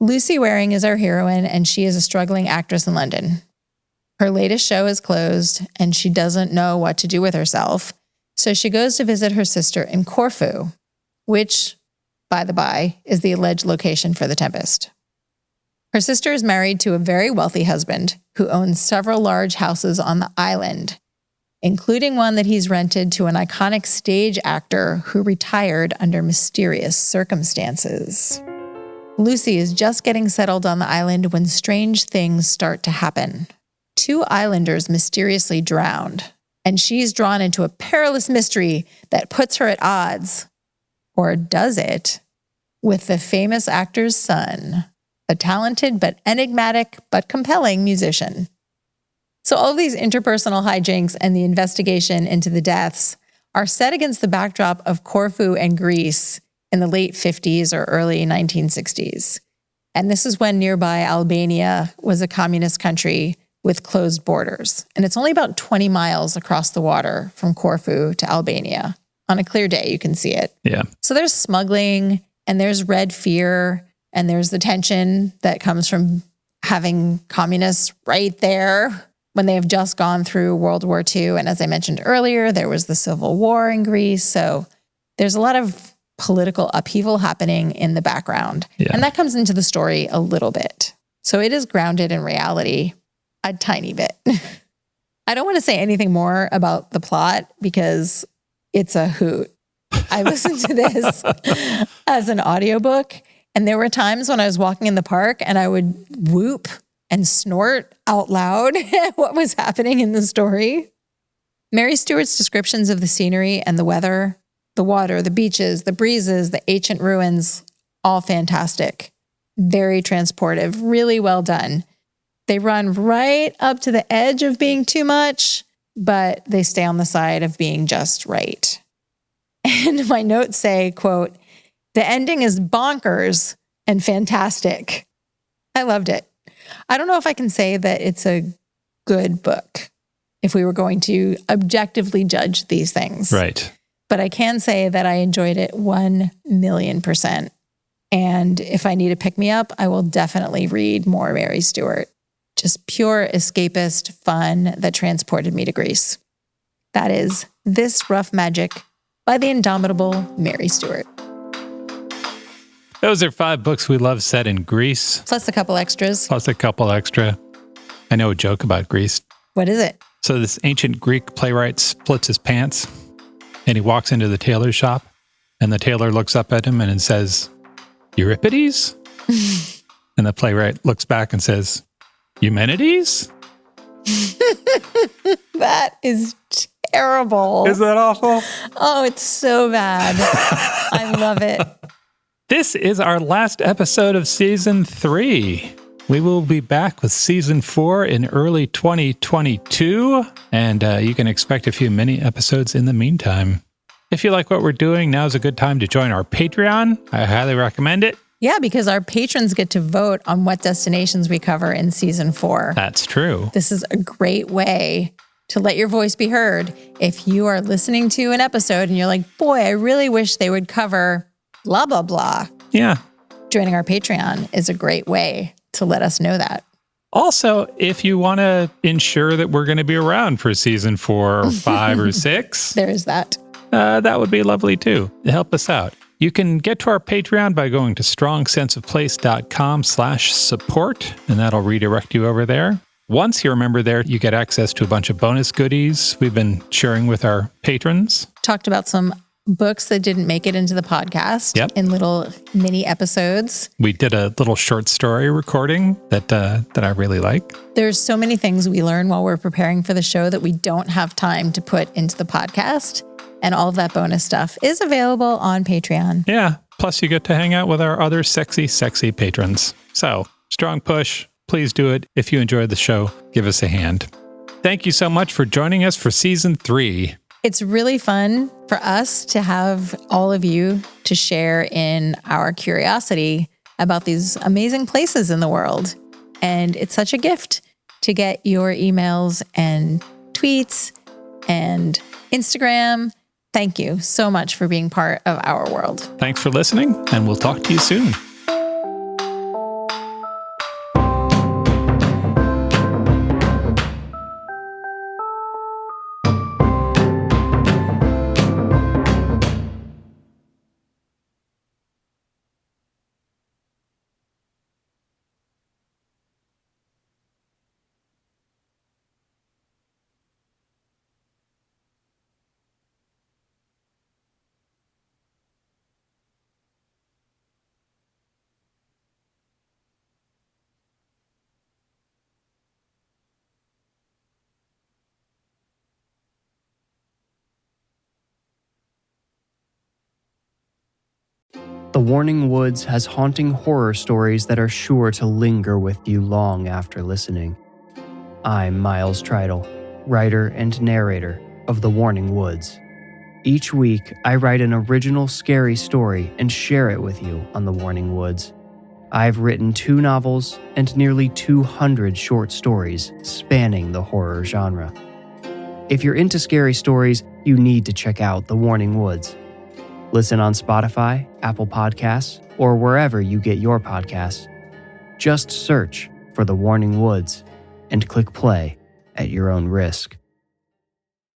Lucy Waring is our heroine, and she is a struggling actress in London. Her latest show is closed, and she doesn't know what to do with herself. So she goes to visit her sister in Corfu, which, by the by, is the alleged location for The Tempest. Her sister is married to a very wealthy husband who owns several large houses on the island, including one that he's rented to an iconic stage actor who retired under mysterious circumstances. Lucy is just getting settled on the island when strange things start to happen. 2 islanders mysteriously drowned, and she's drawn into a perilous mystery that puts her at odds, or does it, with the famous actor's son, a talented but enigmatic but compelling musician. So all of these interpersonal hijinks and the investigation into the deaths are set against the backdrop of Corfu and Greece in the late 50s or early 1960s. And this is when nearby Albania was a communist country with closed borders. And it's only about 20 miles across the water from Corfu to Albania. On a clear day, you can see it. Yeah. So there's smuggling, and there's red fear, and there's the tension that comes from having communists right there when they have just gone through World War II. And as I mentioned earlier, there was the Civil War in Greece. So there's a lot of political upheaval happening in the background. Yeah. And that comes into the story a little bit. So it is grounded in reality a tiny bit. I don't want to say anything more about the plot because it's a hoot. I listened to this as an audiobook, and there were times when I was walking in the park and I would whoop and snort out loud at what was happening in the story. Mary Stewart's descriptions of the scenery and the weather, the water, the beaches, the breezes, the ancient ruins, all fantastic. Very transportive, really well done. They run right up to the edge of being too much, but they stay on the side of being just right. And my notes say, quote, "The ending is bonkers and fantastic." I loved it. I don't know if I can say that it's a good book if we were going to objectively judge these things. Right. But I can say that I enjoyed it 1,000,000%. And if I need a pick-me-up, I will definitely read more Mary Stewart. Just pure escapist fun that transported me to Greece. That is This Rough Magic by the indomitable Mary Stewart. Those are 5 books we love set in Greece, Plus a couple extras. plus a couple extra. I know a joke about Greece. What is it? So this ancient Greek playwright splits his pants and he walks into the tailor shop and the tailor looks up at him and says, "Euripides?" And the playwright looks back and says, Eugenides? That is terrible. Is that awful? Oh, it's so bad. I love it. This is our last episode of Season 3. We will be back with Season 4 in early 2022, and you can expect a few mini episodes in the meantime. If you like what we're doing, now's a good time to join our Patreon. I highly recommend it. Yeah, because our patrons get to vote on what destinations we cover in Season 4. That's true. This is a great way to let your voice be heard. If you are listening to an episode and you're like, boy, I really wish they would cover blah, blah, blah. Yeah. Joining our Patreon is a great way to let us know that. Also, if you want to ensure that we're going to be around for Season 4 or 5 or 6, there is that. That would be lovely too. Help us out. You can get to our Patreon by going to strongsenseofplace.com/support, and that'll redirect you over there. Once you're a member there, you get access to a bunch of bonus goodies we've been sharing with our patrons. Talked about some books that didn't make it into the podcast in little mini episodes. We did a little short story recording that I really like. There's so many things we learn while we're preparing for the show that we don't have time to put into the podcast. And all of that bonus stuff is available on Patreon. Yeah. Plus, you get to hang out with our other sexy, sexy patrons. So, strong push. Please do it. If you enjoyed the show, give us a hand. Thank you so much for joining us for Season 3. It's really fun for us to have all of you to share in our curiosity about these amazing places in the world. And it's such a gift to get your emails and tweets and Instagram. Thank you so much for being part of our world. Thanks for listening, and we'll talk to you soon. The Warning Woods has haunting horror stories that are sure to linger with you long after listening. I'm Miles Tridle, writer and narrator of The Warning Woods. Each week, I write an original scary story and share it with you on The Warning Woods. I've written 2 novels and nearly 200 short stories spanning the horror genre. If you're into scary stories, you need to check out The Warning Woods. Listen on Spotify, Apple Podcasts, or wherever you get your podcasts. Just search for The Warning Woods and click play at your own risk.